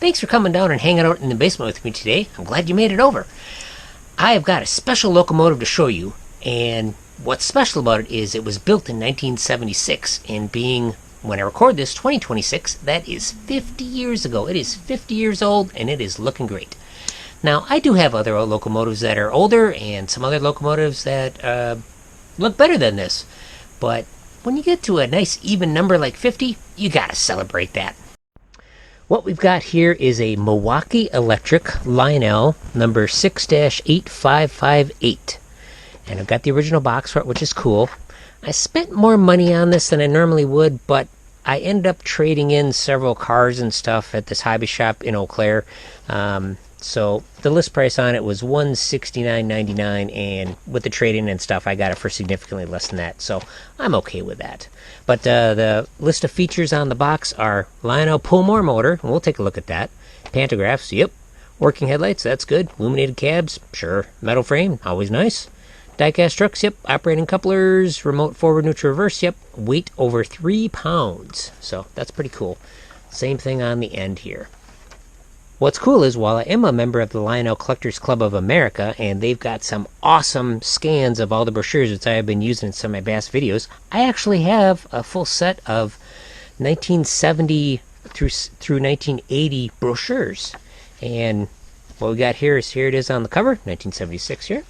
Thanks for coming down and hanging out in the basement with me today. I'm glad you made it over. I have got a special locomotive to show you, and what's special about it is it was built in 1976, and being, when I record this, 2026, that is 50 years ago. It is 50 years old, and it is looking great. Now, I do have other locomotives that are older, and some other locomotives that look better than this, but when you get to a nice even number like 50, you gotta celebrate that. What we've got here is a Milwaukee Electric Lionel number 6-8558. And I've got the original box for it, which is cool. I spent more money on this than I normally would, but I ended up trading in several cars and stuff at this hobby shop in Eau Claire. So the list price on it was $169.99, and with the trade-in and stuff, I got it for significantly less than that. So I'm okay with that. But the list of features on the box are Lionel pull-more motor, and we'll take a look at that. Pantographs, yep. Working headlights, that's good. Illuminated cabs, sure. Metal frame, always nice. Die-cast trucks, yep. Operating couplers, remote forward, neutral, reverse, yep. Weight over 3 pounds. So that's pretty cool. Same thing on the end here. What's cool is, while I am a member of the Lionel Collectors Club of America, and they've got some awesome scans of all the brochures that I have been using in some of my past videos, I actually have a full set of 1970 through 1980 brochures. And what we got here it is on the cover, 1976 here.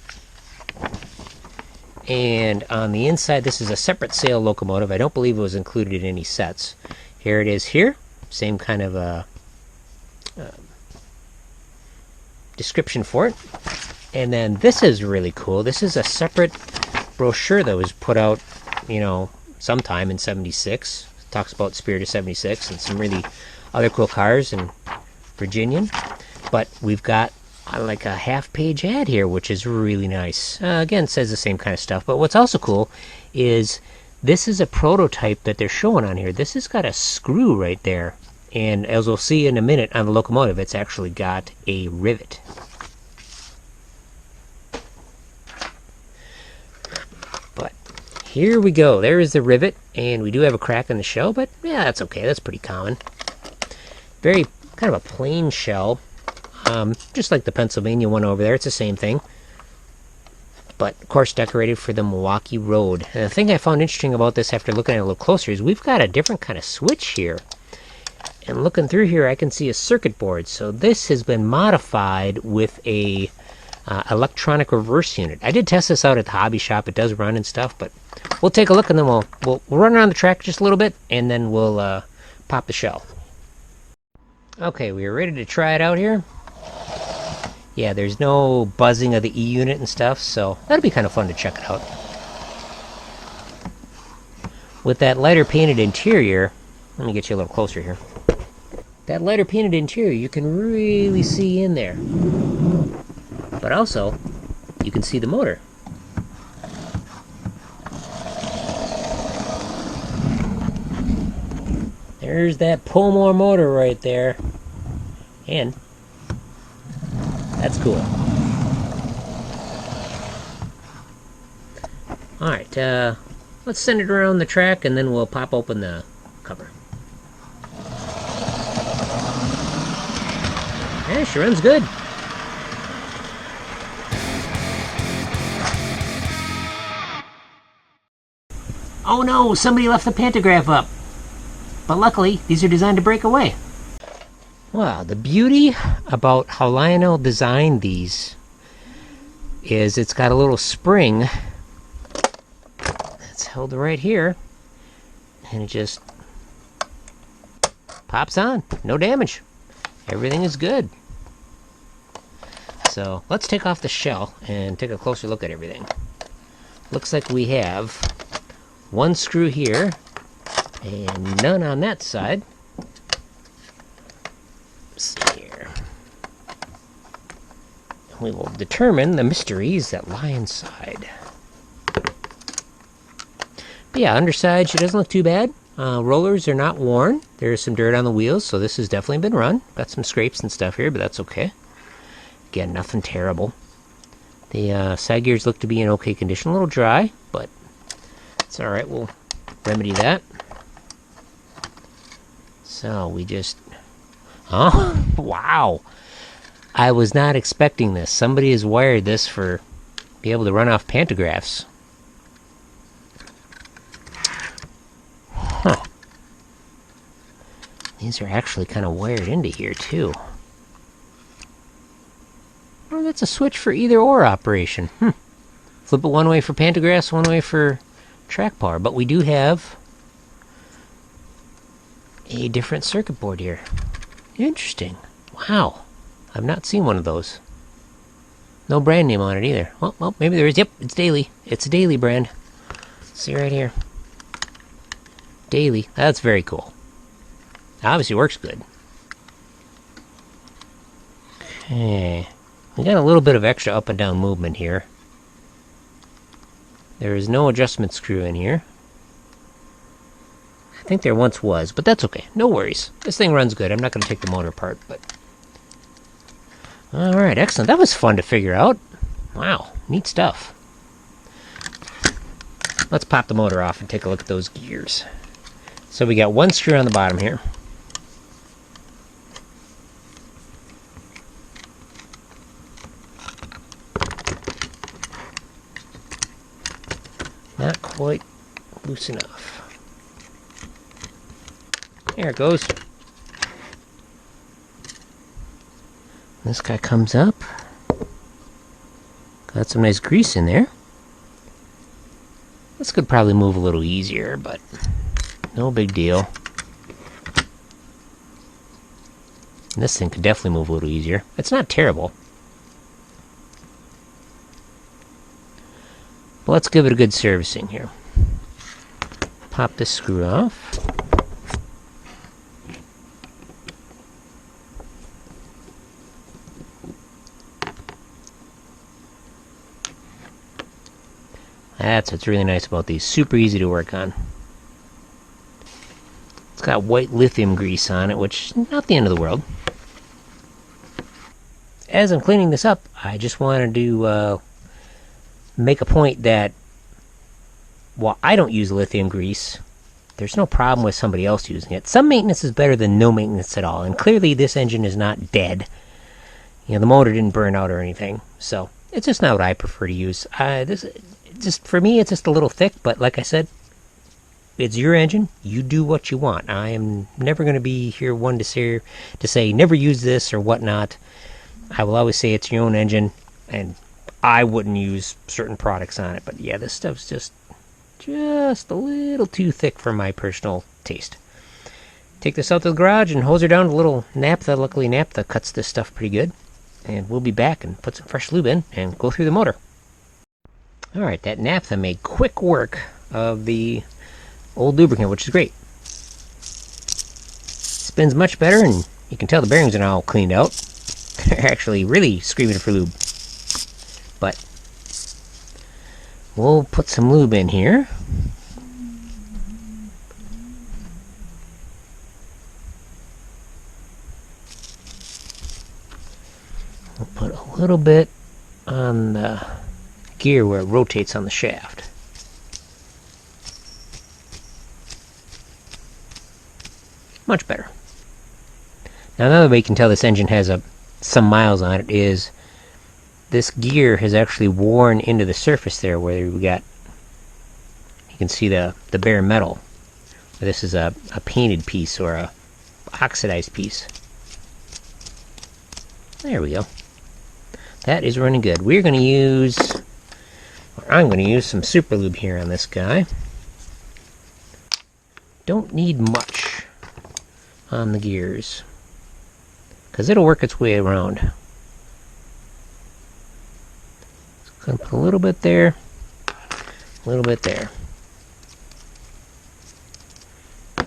And on the inside, this is a separate sale locomotive. I don't believe it was included in any sets. Here it is here. Same kind of a description for it. And then this is really cool. This is a separate brochure that was put out, sometime in 76. It talks about Spirit of 76 and some really other cool cars and Virginian. But we've got like a half-page ad here, which is really nice. Again, it says the same kind of stuff. But what's also cool is this is a prototype that they're showing on here. This has got a screw right there. And as we'll see in a minute on the locomotive, it's actually got a rivet. But here we go. There is the rivet, and we do have a crack in the shell, but yeah, that's okay. That's pretty common. Very kind of a plain shell, just like the Pennsylvania one over there. It's the same thing. But, of course, decorated for the Milwaukee Road. And the thing I found interesting about this after looking at it a little closer is we've got a different kind of switch here. And looking through here, I can see a circuit board. So this has been modified with a electronic reverse unit. I did test this out at the hobby shop. It does run and stuff, but we'll take a look, and then we'll run around the track just a little bit, and then we'll pop the shell. Okay, we are ready to try it out here. Yeah, there's no buzzing of the E unit and stuff, so that'll be kind of fun to check it out. With that lighter painted interior, let me get you a little closer here. That lighter painted interior, you can really see in there. But also, you can see the motor. There's that pull-more motor right there. And that's cool. Alright, let's send it around the track, and then we'll pop open the cover. Yeah, she runs good. Oh no, somebody left the pantograph up. But luckily, these are designed to break away. Wow, the beauty about how Lionel designed these is it's got a little spring that's held right here, and it just pops on. No damage. Everything is good. So let's take off the shell and take a closer look at everything. Looks like we have one screw here and none on that side. Let's see here. We will determine the mysteries that lie inside. But yeah, underside, she doesn't look too bad. Rollers are not worn. There's some dirt on the wheels, so this has definitely been run. Got some scrapes and stuff here, but that's okay. Again, nothing terrible. The side gears look to be in okay condition. A little dry, but it's alright. We'll remedy that. So we just Oh, wow. I was not expecting this. Somebody has wired this for be able to run off pantographs. Huh. These are actually kind of wired into here, too. Oh, that's a switch for either or operation. Flip it one way for pantographs, one way for track power. But we do have a different circuit board here. Interesting. Wow. I've not seen one of those. No brand name on it either. Well, maybe there is. Yep, it's Daily. It's a Daily brand. See right here. Daily. That's very cool. Obviously works good. Okay. We got a little bit of extra up and down movement here. There is no adjustment screw in here. I think there once was, but that's okay. No worries. This thing runs good. I'm not going to take the motor apart, but... Alright, excellent. That was fun to figure out. Wow, neat stuff. Let's pop the motor off and take a look at those gears. So we got one screw on the bottom here. Not quite loose enough. There it goes. This guy comes up. Got some nice grease in there. This could probably move a little easier, but no big deal. And this thing could definitely move a little easier. It's not terrible. But let's give it a good servicing here. Pop this screw off. That's what's really nice about these. Super easy to work on. It's got white lithium grease on it, which is not the end of the world. As I'm cleaning this up, I just wanted to make a point that while I don't use lithium grease, there's no problem with somebody else using it. Some maintenance is better than no maintenance at all, and clearly this engine is not dead. You know, the motor didn't burn out or anything, so it's just not what I prefer to use. Just for me, it's just a little thick, but like I said, it's your engine. You do what you want. I am never going to be here one to say never use this or whatnot. I will always say it's your own engine, and I wouldn't use certain products on it. But yeah, this stuff's just a little too thick for my personal taste. Take this out to the garage and hose her down with a little naphtha. Luckily, naphtha cuts this stuff pretty good. And we'll be back and put some fresh lube in and go through the motor. Alright, that naphtha made quick work of the old lubricant, which is great. Spins much better, and you can tell the bearings are now cleaned out. They're actually really screaming for lube. But we'll put some lube in here. We'll put a little bit on the gear where it rotates on the shaft. Much better. Now another way you can tell this engine has some miles on it is this gear has actually worn into the surface there where we got, you can see the bare metal. This is a painted piece or a oxidized piece. There we go. That is running good. We're going to use, or I'm going to use some super lube here on this guy. Don't need much on the gears, because it'll work its way around. Just going to put a little bit there, a little bit there.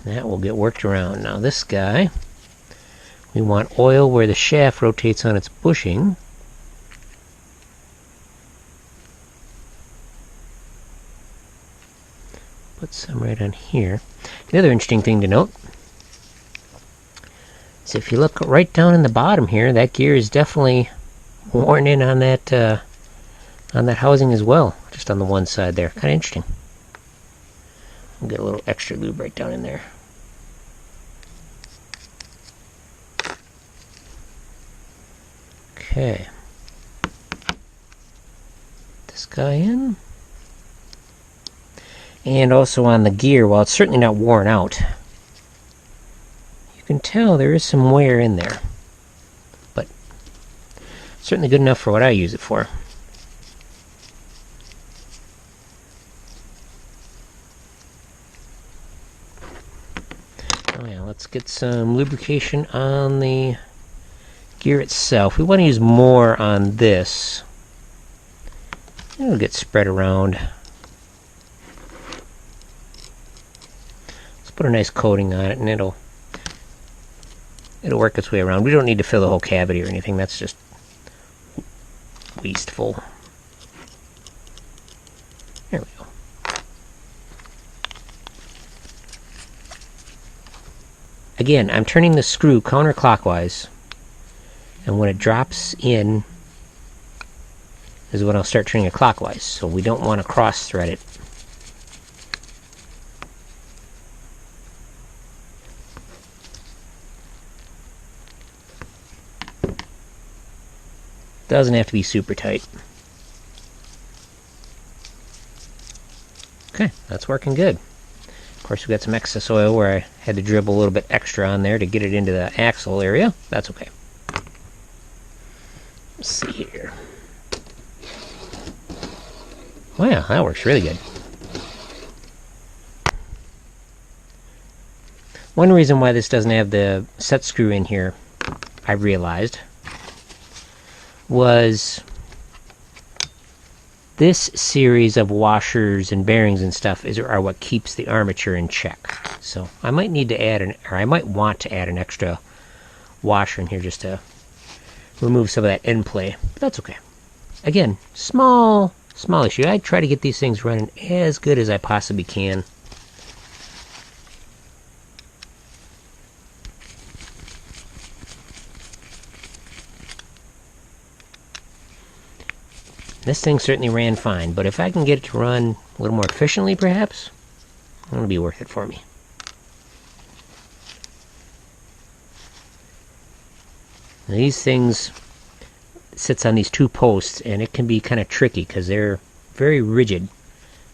That will get worked around. Now this guy, we want oil where the shaft rotates on its bushing. Put some right on here. The other interesting thing to note is if you look right down in the bottom here, that gear is definitely worn in on that housing as well, just on the one side there. Kind of interesting. We'll get a little extra lube right down in there. Okay. This guy in. And also on the gear, while it's certainly not worn out, you can tell there is some wear in there. But certainly good enough for what I use it for. Oh yeah, let's get some lubrication on the gear itself. We want to use more on this. It'll get spread around. Let's put a nice coating on it, and it'll work its way around. We don't need to fill the whole cavity or anything. That's just wasteful. There we go. Again, I'm turning the screw counterclockwise, and when it drops in is when I'll start turning it clockwise, so we don't want to cross-thread it. Doesn't have to be super tight. Okay, that's working good. Of course, we got some excess oil where I had to dribble a little bit extra on there to get it into the axle area. That's okay. Let's see here. Wow, that works really good. One reason why this doesn't have the set screw in here, I realized, was this series of washers and bearings and stuff are what keeps the armature in check. So I might need to add I might want to add an extra washer in here just to remove some of that end play. But that's okay. Again, small issue. I try to get these things running as good as I possibly can. This thing certainly ran fine, but if I can get it to run a little more efficiently, perhaps, it'll be worth it for me. Now, these things sits on these two posts, and it can be kind of tricky because they're very rigid.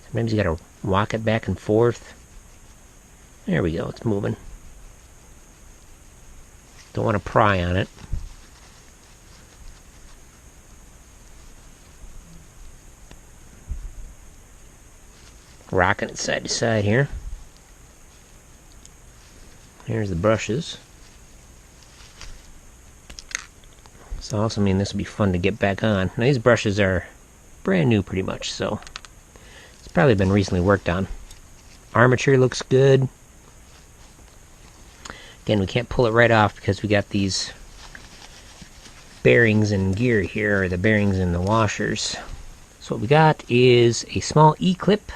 Sometimes you got to walk it back and forth. There we go, it's moving. Don't want to pry on it. Rocking it side to side here. Here's the brushes. So also mean this will be fun to get back on. Now these brushes are brand new pretty much, so it's probably been recently worked on. Armature looks good. Again, we can't pull it right off because we got these bearings and gear here, or the bearings and the washers. So what we got is a small E-clip.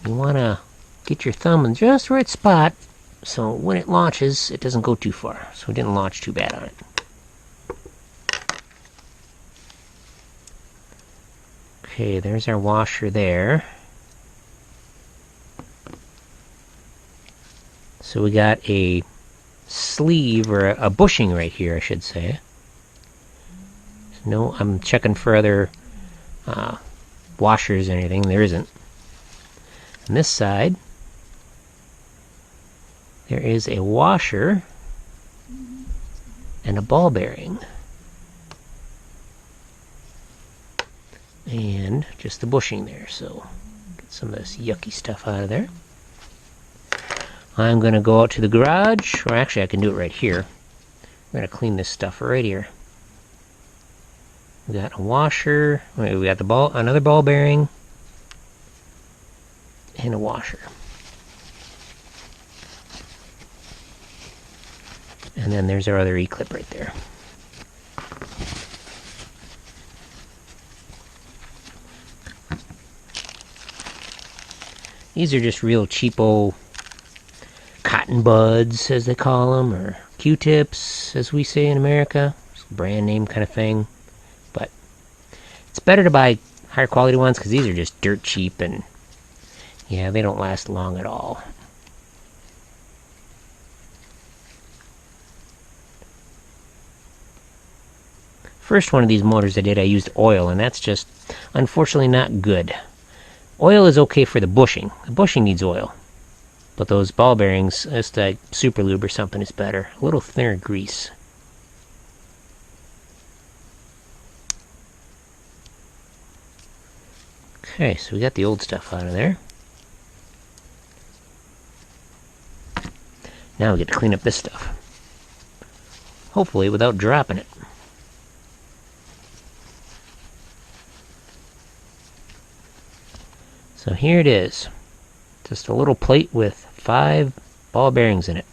You want to get your thumb in just the right spot so when it launches, it doesn't go too far. So it didn't launch too bad on it. Okay, there's our washer there. So we got a sleeve, or a bushing right here, I should say. No, I'm checking for other washers or anything. There isn't. On this side, there is a washer and a ball bearing. And just the bushing there, so get some of this yucky stuff out of there. I'm going to go out to the garage, or actually I can do it right here. I'm going to clean this stuff right here. We got a washer, we got the another ball bearing, and a washer. And then there's our other E-clip right there. These are just real cheapo cotton buds, as they call them, or Q-tips, as we say in America. It's a brand name kind of thing. But it's better to buy higher quality ones because these are just dirt cheap, and yeah, they don't last long at all. First one of these motors I did, I used oil, and that's just unfortunately not good. Oil is okay for the bushing. The bushing needs oil. But those ball bearings, just like super lube or something, is better. A little thinner grease. Okay, so we got the old stuff out of there. Now we get to clean up this stuff. Hopefully without dropping it. So here it is. Just a little plate with 5 ball bearings in it.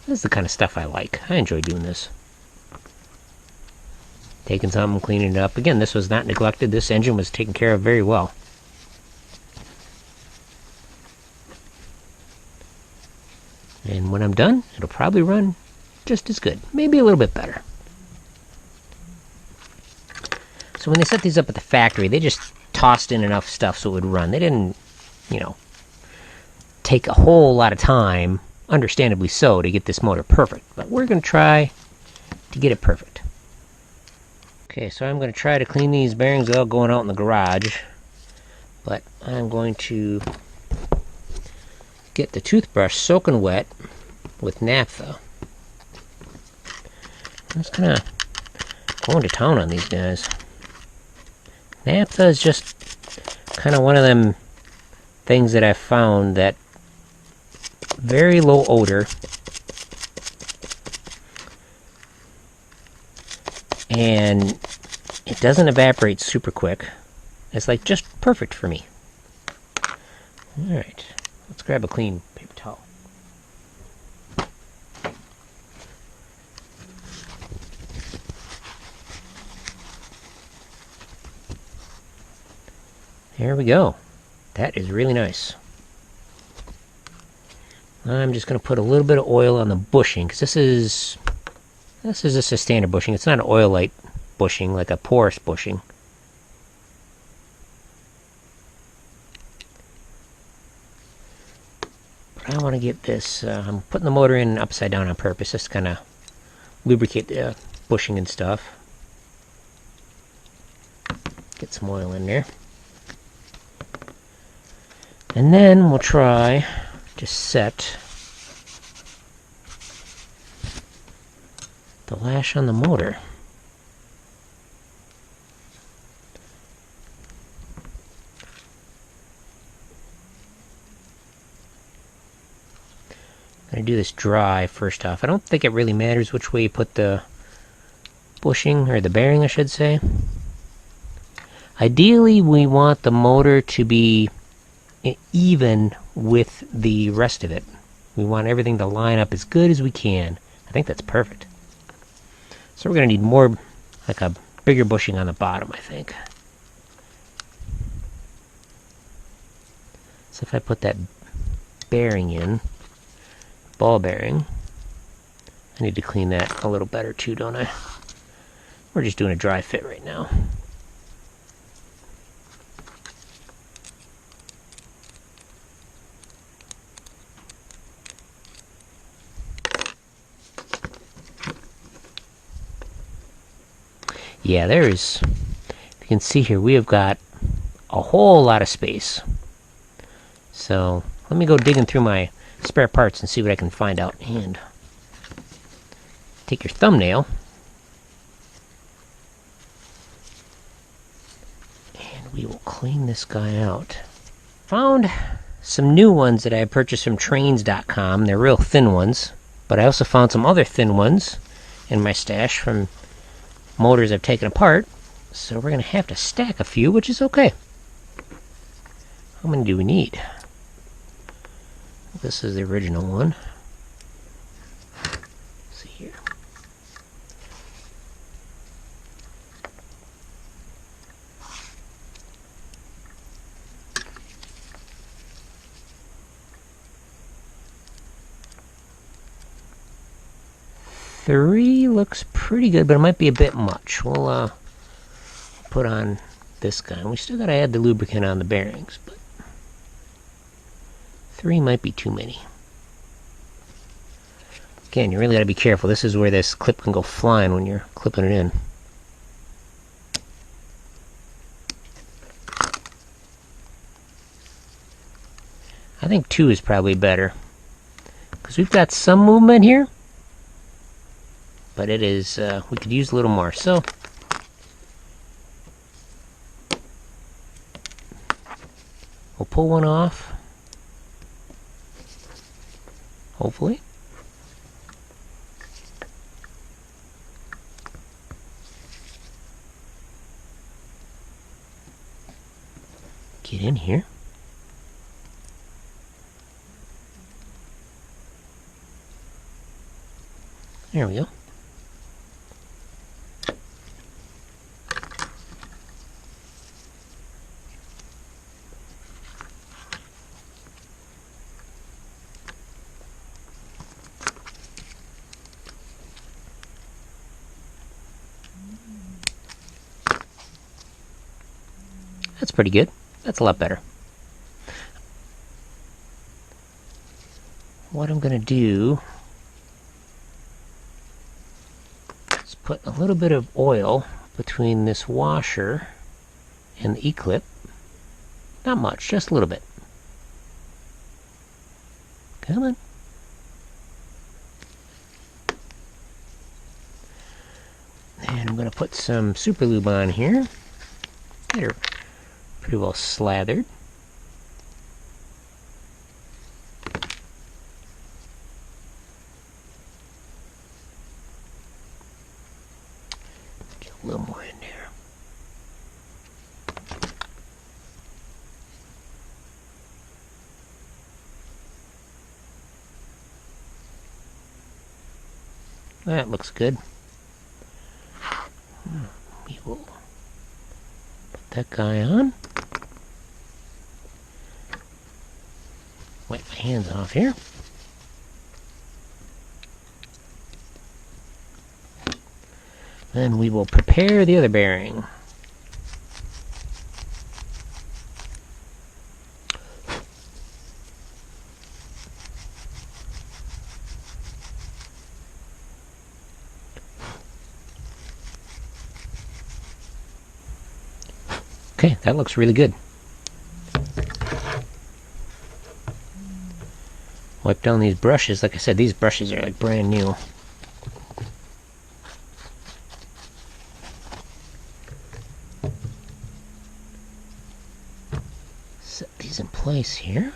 This is the kind of stuff I like. I enjoy doing this. Taking something, cleaning it up. Again, this was not neglected. This engine was taken care of very well. And when I'm done, it'll probably run just as good. Maybe a little bit better. So when they set these up at the factory, they just tossed in enough stuff so it would run. They didn't, take a whole lot of time, understandably so, to get this motor perfect. But we're going to try to get it perfect. Okay, so I'm going to try to clean these bearings without going out in the garage. But I'm going to get the toothbrush soaking wet with naphtha. I'm just kind of going to town on these guys. Naphtha is just kind of one of them things that I've found that very low odor and it doesn't evaporate super quick. It's like just perfect for me. Alright, let's grab a clean paper towel. There we go. That is really nice. I'm just going to put a little bit of oil on the bushing, because this is just a standard bushing. It's not an oil-light bushing, like a porous bushing. But I want to get this, I'm putting the motor in upside down on purpose, just to kind of lubricate the bushing and stuff. Get some oil in there. And then we'll try to set the lash on the motor. I'm going to do this dry first off. I don't think it really matters which way you put the bushing, or the bearing I should say. Ideally we want the motor to be even with the rest of it. We want everything to line up as good as we can. I think that's perfect. So we're going to need more, like a bigger bushing on the bottom, I think. So if I put that bearing in, ball bearing, I need to clean that a little better too, don't I? We're just doing a dry fit right now. Yeah, there is, if you can see here, we have got a whole lot of space. So let me go digging through my spare parts and see what I can find out. And take your thumbnail and we will clean this guy out. Found some new ones that I purchased from trains.com. They're real thin ones, but I also found some other thin ones in my stash from motors I've taken apart, so we're going to have to stack a few, which is okay. How many do we need? This is the original one. Let's see here. Three looks pretty good, but it might be a bit much. We'll put on this guy. We still got to add the lubricant on the bearings, but 3 might be too many. Again, you really got to be careful. This is where this clip can go flying when you're clipping it in. I think 2 is probably better, because we've got some movement here, but it is, we could use a little more. So we'll pull one off, hopefully. Get in here. There we go. That's pretty good. That's a lot better. What I'm going to do is put a little bit of oil between this washer and the E-clip. Not much, just a little bit. Come on. And I'm going to put some super lube on here. Get her pretty well slathered. Get a little more in there. That looks good. We will put that guy on. Wipe my hands off here. Then we will prepare the other bearing. Okay, that looks really good. Wipe down these brushes. Like I said, these brushes are like brand new. Set these in place here.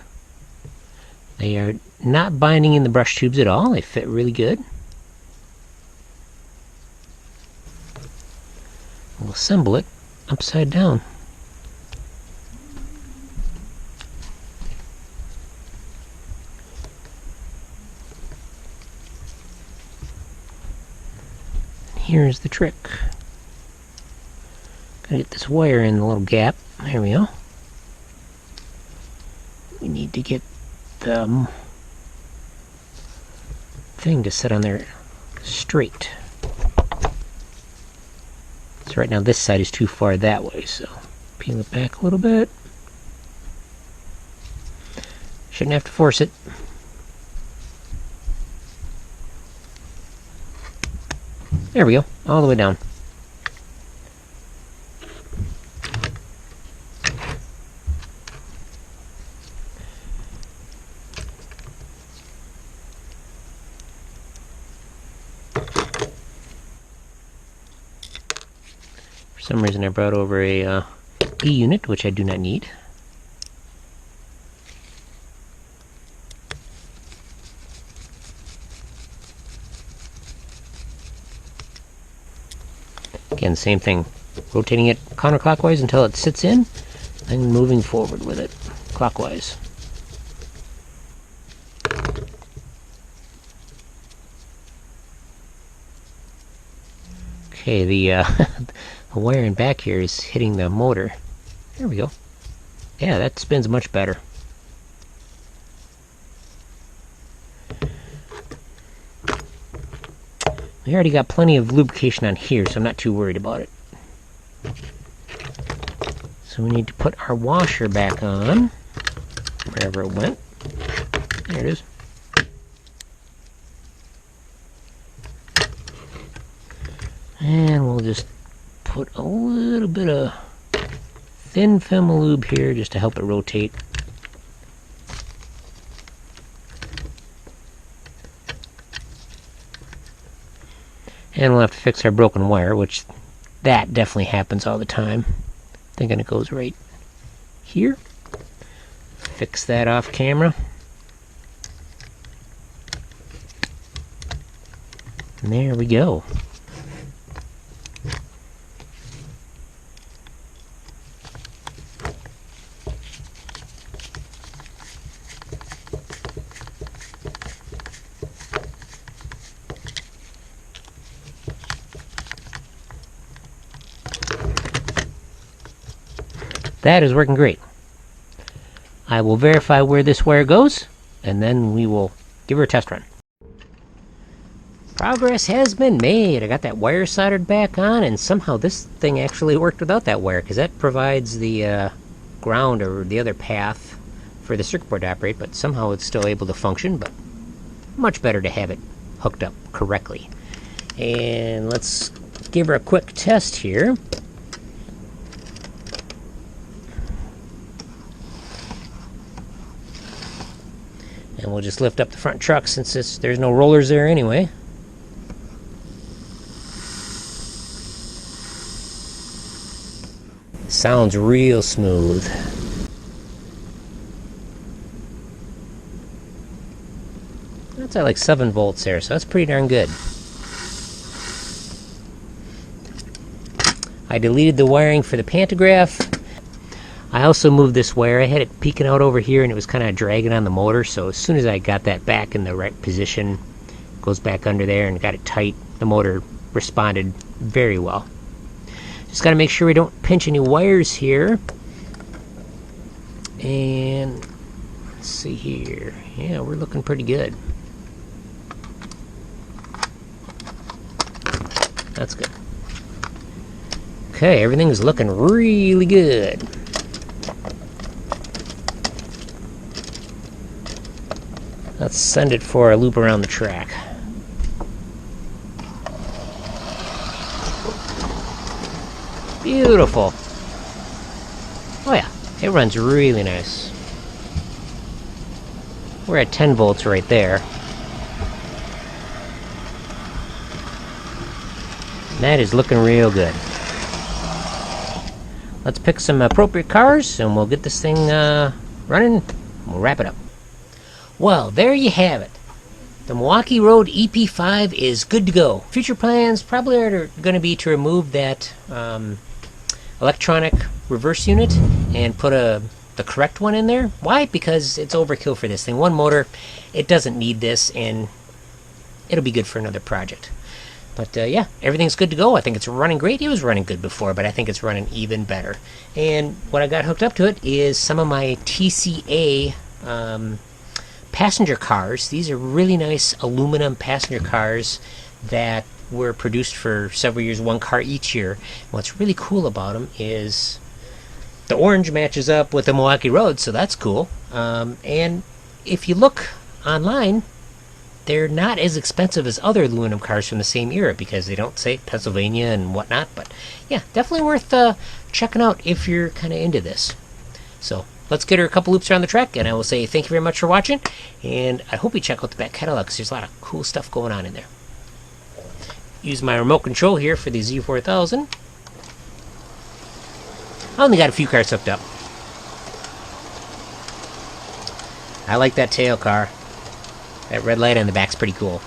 They are not binding in the brush tubes at all. They fit really good. We'll assemble it upside down. Here's the trick. Gotta get this wire in the little gap. There we go. We need to get the thing to sit on there straight. So right now this side is too far that way, so peel it back a little bit. Shouldn't have to force it. There we go, all the way down. For some reason I brought over a E-unit, which I do not need. Again, same thing. Rotating it counterclockwise until it sits in, then moving forward with it clockwise. Okay, the wiring back here is hitting the motor. There we go. Yeah, that spins much better. We already got plenty of lubrication on here, so I'm not too worried about it. So we need to put our washer back on, wherever it went. There it is. And we'll just put a little bit of thin film lube here just to help it rotate. And we'll have to fix our broken wire, which that definitely happens all the time. Thinking it goes right here. Fix that off camera. And there we go. That is working great. I will verify where this wire goes, and then we will give her a test run. Progress has been made. I got that wire soldered back on, and somehow this thing actually worked without that wire, because that provides the ground or the other path for the circuit board to operate, but somehow it's still able to function, but much better to have it hooked up correctly. And let's give her a quick test here. And we'll just lift up the front truck since there's no rollers there anyway. Sounds real smooth. That's at like 7 volts there, so that's pretty darn good. I deleted the wiring for the pantograph. I also moved this wire. I had it peeking out over here and it was kind of dragging on the motor, so as soon as I got that back in the right position, goes back under there and got it tight, the motor responded very well. Just got to make sure we don't pinch any wires here. And let's see here. Yeah, we're looking pretty good. That's good. Okay, everything's looking really good. Let's send it for a loop around the track. Beautiful. Oh yeah, it runs really nice. We're at 10 volts right there. And that is looking real good. Let's pick some appropriate cars and we'll get this thing running. We'll wrap it up. Well, there you have it. The Milwaukee Road EP5 is good to go. Future plans probably are going to be to remove that electronic reverse unit and put the correct one in there. Why? Because it's overkill for this thing. One motor, it doesn't need this, and it'll be good for another project. But yeah, everything's good to go. I think it's running great. It was running good before, but I think it's running even better. And what I got hooked up to it is some of my TCA passenger cars. These are really nice aluminum passenger cars that were produced for several years, one car each year. What's really cool about them is the orange matches up with the Milwaukee Road, so that's cool. And if you look online, they're not as expensive as other aluminum cars from the same era because they don't say Pennsylvania and whatnot. But yeah, definitely worth checking out if you're kind of into this. So let's get her a couple loops around the track, and I will say thank you very much for watching, and I hope you check out the back catalog because there's a lot of cool stuff going on in there. Use my remote control here for the Z4000. I only got a few cars hooked up. I like that tail car. That red light on the back's pretty cool.